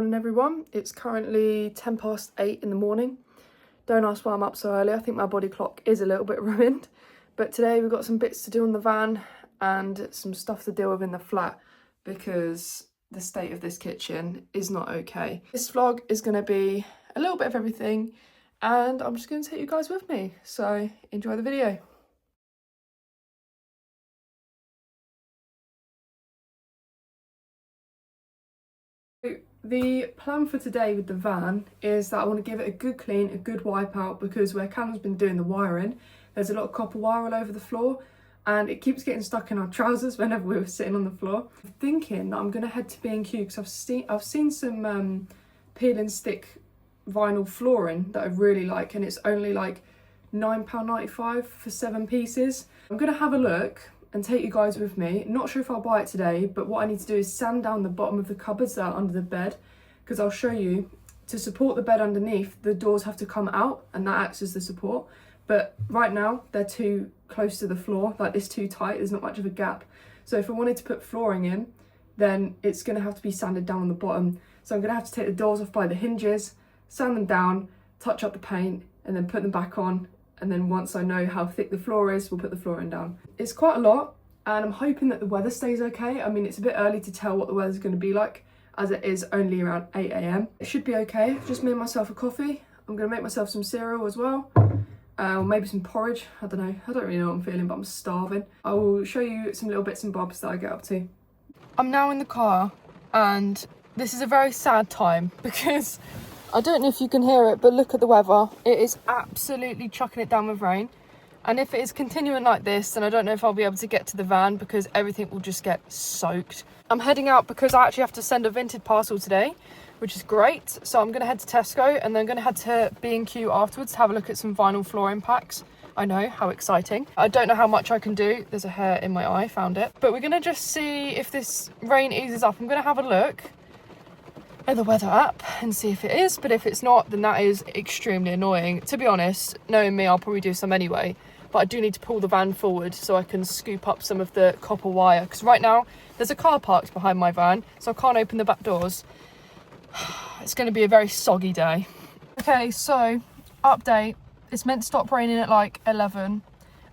morning everyone. It's currently 8:10 in the morning. Don't ask why I'm up so early. I think my body clock is a little bit ruined. But today we've got some bits to do on the van and some stuff to deal with in the flat because the state of this kitchen is not okay. This vlog is going to be a little bit of everything and I'm just going to take you guys with me. So enjoy the video. The plan for today with the van is that I want to give it a good clean, a good wipe out, because where Callum's been doing the wiring, there's a lot of copper wire all over the floor and it keeps getting stuck in our trousers whenever we were sitting on the floor. I'm thinking that I'm going to head to B&Q because I've seen some peel and stick vinyl flooring that I really like, and it's only like £9.95 for 7 pieces. I'm going to have a look and take you guys with me. Not sure if I'll buy it today, but what I need to do is sand down the bottom of the cupboards that are under the bed, because I'll show you, to support the bed underneath, the doors have to come out and that acts as the support. But right now they're too close to the floor, like this too tight, there's not much of a gap. So if I wanted to put flooring in, then it's gonna have to be sanded down on the bottom. So I'm gonna have to take the doors off by the hinges, sand them down, touch up the paint, and then put them back on. And then once I know how thick the floor is, we'll put the flooring down. It's quite a lot, and I'm hoping that the weather stays okay. I mean, it's a bit early to tell what the weather's going to be like, as it is only around 8 AM. It should be okay. I've just made myself a coffee. I'm going to make myself some cereal as well. Or maybe some porridge. I don't know. I don't really know what I'm feeling, but I'm starving. I will show you some little bits and bobs that I get up to. I'm now in the car, and this is a very sad time because I don't know if you can hear it, but look at the weather. It is absolutely chucking it down with rain. And if it is continuing like this, then I don't know if I'll be able to get to the van because everything will just get soaked. I'm heading out because I actually have to send a vintage parcel today, which is great. So I'm going to head to Tesco and then I'm going to head to B&Q afterwards to have a look at some vinyl flooring packs. I know, how exciting. I don't know how much I can do. There's a hair in my eye, found it. But we're going to just see if this rain eases up. I'm going to have a look at the weather app and see if it is, but if it's not, then that is extremely annoying. To be honest, knowing me, I'll probably do some anyway, but I do need to pull the van forward so I can scoop up some of the copper wire, because right now there's a car parked behind my van, so I can't open the back doors. It's going to be a very soggy day. Okay, so update. It's meant to stop raining at like 11.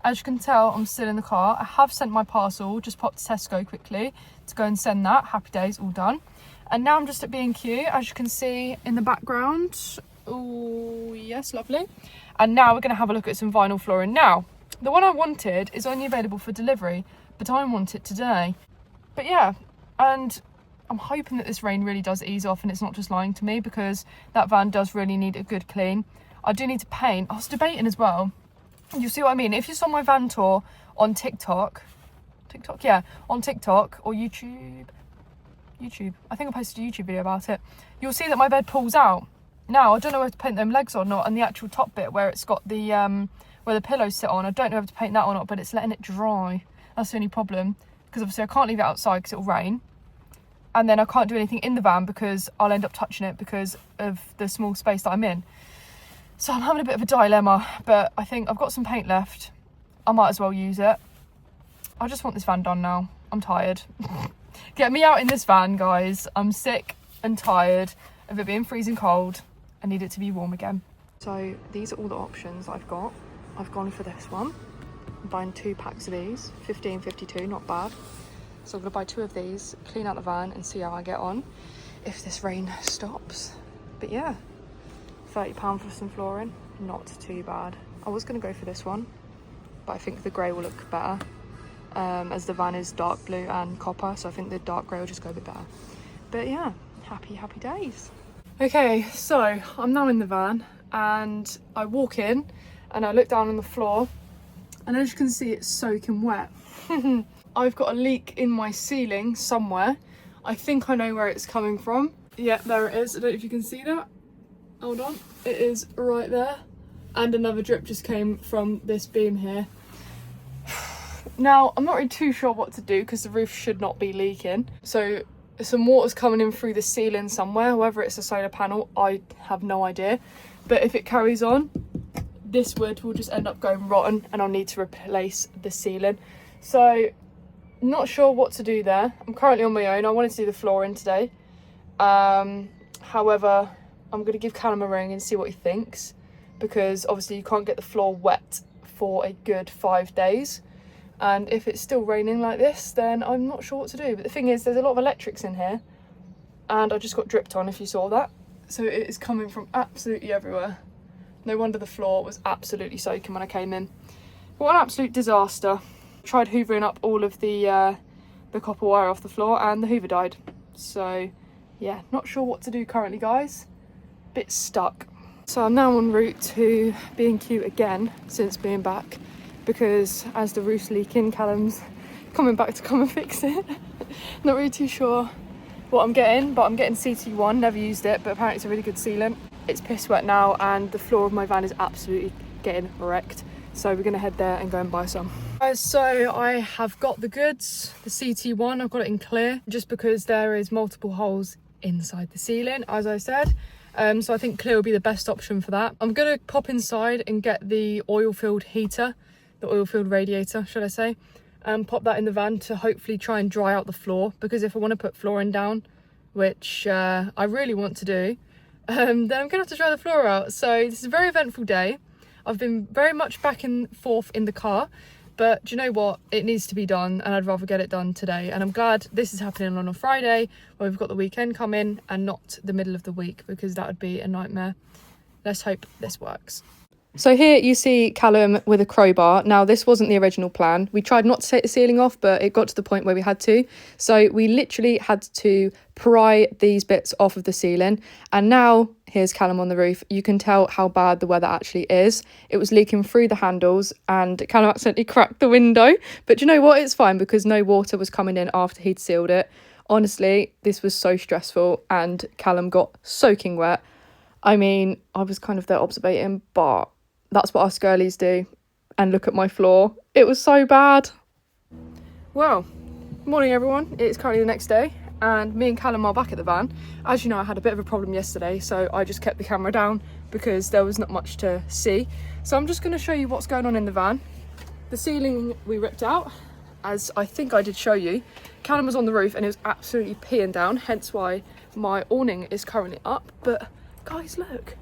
As you can tell, I'm still in the car. I have sent my parcel, just popped to Tesco quickly to go and send that. Happy days, all done. And now I'm just at B&Q, as you can see in the background. Oh, yes, lovely. And now we're going to have a look at some vinyl flooring. Now, the one I wanted is only available for delivery, but I want it today. But yeah, and I'm hoping that this rain really does ease off and it's not just lying to me, because that van does really need a good clean. I do need to paint. I was debating as well. You see what I mean? If you saw my van tour on TikTok, on TikTok or YouTube, I think I posted a YouTube video about it, you'll see that my bed pulls out. Now I don't know whether to paint them legs or not, and the actual top bit where it's got the where the pillows sit on, I don't know whether to paint that or not, but it's letting it dry. That's the only problem, because obviously I can't leave it outside because it'll rain, and then I can't do anything in the van because I'll end up touching it because of the small space that I'm in. So I'm having a bit of a dilemma, but I think I've got some paint left. I might as well use it. I just want this van done now. I'm tired. Get me out in this van, guys. I'm sick and tired of it being freezing cold. I need it to be warm again. So these are all the options I've got. I've gone for this one. I'm buying 2 packs of these, 15.52, not bad. So I'm gonna buy 2 of these, clean out the van and see how I get on if this rain stops. But yeah, £30 for some flooring, not too bad. I was gonna go for this one, but I think the grey will look better. As the van is dark blue and copper, so I think the dark grey will just go a bit better. But yeah, happy days. Okay, so I'm now in the van and I walk in and I look down on the floor, and as you can see, it's soaking wet. I've got a leak in my ceiling somewhere. I think I know where it's coming from. Yeah, there it is. I don't know if you can see that. Hold on, it is right there. And another drip just came from this beam here. Now, I'm not really too sure what to do because the roof should not be leaking. So some water's coming in through the ceiling somewhere. Whether it's a solar panel, I have no idea. But if it carries on, this wood will just end up going rotten and I'll need to replace the ceiling. So not sure what to do there. I'm currently on my own. I wanted to do the flooring today. However, I'm going to give Callum a ring and see what he thinks, because obviously you can't get the floor wet for a good 5 days. And if it's still raining like this, then I'm not sure what to do. But the thing is, there's a lot of electrics in here, and I just got dripped on, if you saw that. So it is coming from absolutely everywhere. No wonder the floor was absolutely soaking when I came in. What an absolute disaster. Tried hoovering up all of the copper wire off the floor, and the hoover died. So yeah, not sure what to do currently, guys. Bit stuck. So I'm now en route to B&Q again since being back, because as the roof's leaking, Callum's coming back to come and fix it. Not really too sure what I'm getting, but I'm getting CT1, never used it, but apparently it's a really good sealant. It's piss wet now, and the floor of my van is absolutely getting wrecked. So we're gonna head there and go and buy some. So I have got the goods, the CT1, I've got it in clear, just because there is multiple holes inside the ceiling, as I said. So I think clear will be the best option for that. I'm gonna pop inside and get the oil-filled heater, the oil-filled radiator, should I say, and pop that in the van to hopefully try and dry out the floor, because if I want to put flooring down, which I really want to do, then I'm gonna have to dry the floor out. So this is a very eventful day. I've been very much back and forth in the car, but do you know what? It needs to be done, and I'd rather get it done today. And I'm glad this is happening on a Friday, where we've got the weekend coming, and not the middle of the week, because that would be a nightmare. Let's hope this works. So here you see Callum with a crowbar. Now, this wasn't the original plan. We tried not to take the ceiling off, but it got to the point where we had to. So we literally had to pry these bits off of the ceiling. And now, here's Callum on the roof. You can tell how bad the weather actually is. It was leaking through the handles, and Callum accidentally cracked the window. But you know what? It's fine, because no water was coming in after he'd sealed it. Honestly, this was so stressful, and Callum got soaking wet. I mean, I was kind of there observating, but that's what us girlies do. And look at my floor. It was so bad. Well, morning everyone. It's currently the next day, and me and Callum are back at the van. As you know, I had a bit of a problem yesterday, so I just kept the camera down because there was not much to see. So I'm just going to show you what's going on in the van. The ceiling we ripped out, as I think I did show you. Callum was on the roof and it was absolutely peeing down, hence why my awning is currently up. But guys, look,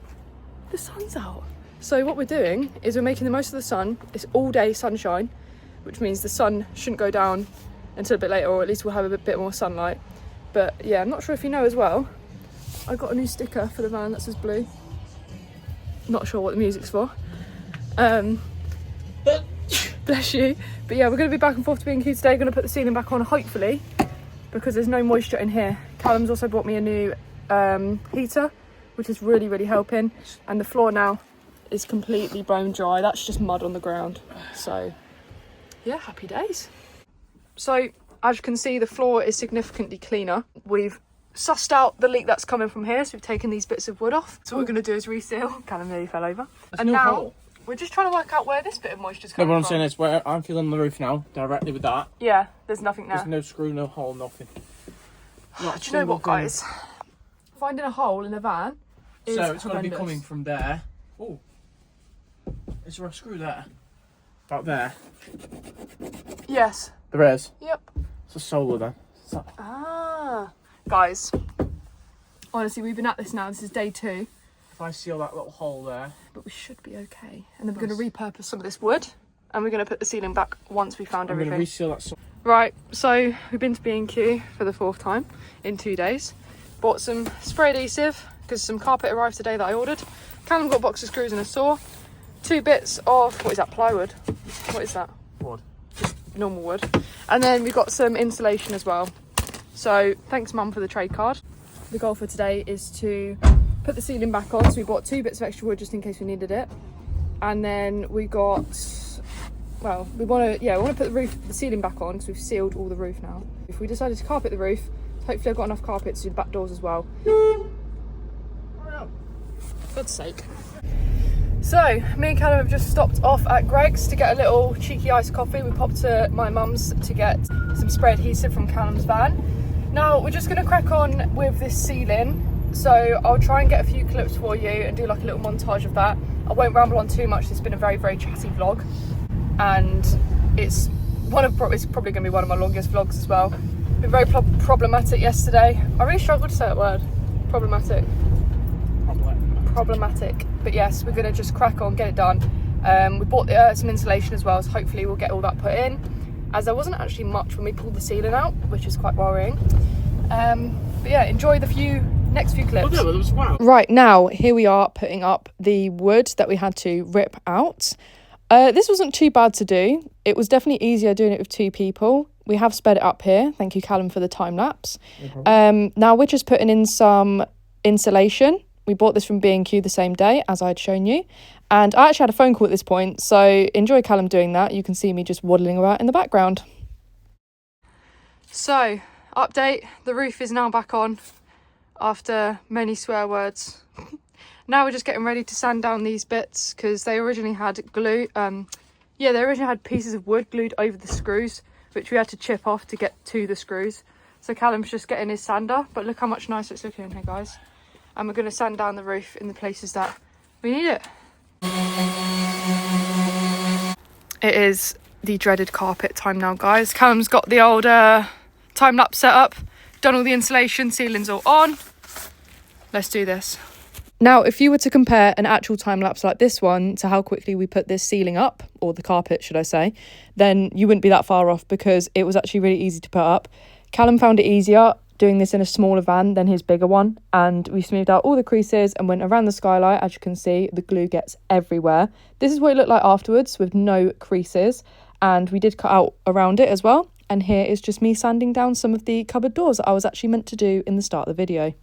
the sun's out. So what we're doing is we're making the most of the sun. It's all day sunshine, which means the sun shouldn't go down until a bit later, or at least we'll have a bit more sunlight. But yeah, I'm not sure if you know as well, I got a new sticker for the van that says blue. Not sure what the music's for. Bless you. But yeah, we're going to be back and forth to B&Q today. Going to put the ceiling back on, hopefully, because there's no moisture in here. Callum's also bought me a new heater, which is really, really helping. And the floor now is completely bone dry. That's just mud on the ground. So yeah, happy days. So as you can see, the floor is significantly cleaner. We've sussed out the leak that's coming from here, so we've taken these bits of wood off. So what we're going to do is reseal. Callum nearly fell over. And now hole. We're just trying to work out where this bit of moisture's coming from. No, what I'm saying is where I'm feeling the roof now, directly with that. Yeah, there's nothing there. There's no screw, no hole, nothing. Do you know what, guys? Finding a hole in a van is so it's going to be horrendous. coming from there. Oh, is there a screw there? About there? Yes. There is. Yep. It's a solar then. Ah, guys. Honestly, we've been at this now. This is day 2. If I seal that little hole there. But we should be okay. And then we're going to repurpose some of this wood, and we're going to put the ceiling back once we found everything. I'm going to reseal that. Right, so we've been to B&Q for the 4th time in 2 days. Bought some spray adhesive because some carpet arrived today that I ordered. Callum got a box of screws and a saw. 2 bits of, what is that, plywood? What is that? Wood. Normal wood. And then we got some insulation as well. So thanks Mum for the trade card. The goal for today is to put the ceiling back on. So we bought 2 bits of extra wood just in case we needed it. And then we got, well, we want to put the ceiling back on because we've sealed all the roof now. If we decided to carpet the roof, hopefully I've got enough carpet to do the back doors as well. For God's sake. So, me and Callum have just stopped off at Greg's to get a little cheeky iced coffee. We popped to my mum's to get some spray adhesive from Callum's van. Now, we're just going to crack on with this ceiling. So, I'll try and get a few clips for you and do like a little montage of that. I won't ramble on too much. It's been a very, very chatty vlog. And it's probably going to be one of my longest vlogs as well. Been very problematic yesterday. I really struggled to say that word. problematic. Problematic. But yes, we're going to just crack on, get it done. We bought some insulation as well, so hopefully we'll get all that put in, as there wasn't actually much when we pulled the ceiling out, which is quite worrying. But yeah, enjoy the next few clips. Wow. Right, now here we are putting up the wood that we had to rip out. This wasn't too bad to do. It was definitely easier doing it with 2 people. We have sped it up here. Thank you, Callum, for the time lapse. No now we're just putting in some insulation. We bought this from B&Q the same day, as I'd shown you. And I actually had a phone call at this point, so enjoy Callum doing that. You can see me just waddling about in the background. So, update, the roof is now back on after many swear words. Now we're just getting ready to sand down these bits, because they originally had glue, they originally had pieces of wood glued over the screws, which we had to chip off to get to the screws. So Callum's just getting his sander, but look how much nicer it's looking in here, guys. And we're going to sand down the roof in the places that we need it. It is the dreaded carpet time now, guys. Callum's got the old time-lapse set up, done all the insulation, ceiling's all on. Let's do this. Now, if you were to compare an actual time-lapse like this one to how quickly we put this ceiling up, or the carpet, should I say, then you wouldn't be that far off, because it was actually really easy to put up. Callum found it easier doing this in a smaller van than his bigger one, and we smoothed out all the creases and went around the skylight. As you can see, the glue gets everywhere. This is what it looked like afterwards with no creases, and we did cut out around it as well. And here is just me sanding down some of the cupboard doors that I was actually meant to do in the start of the video.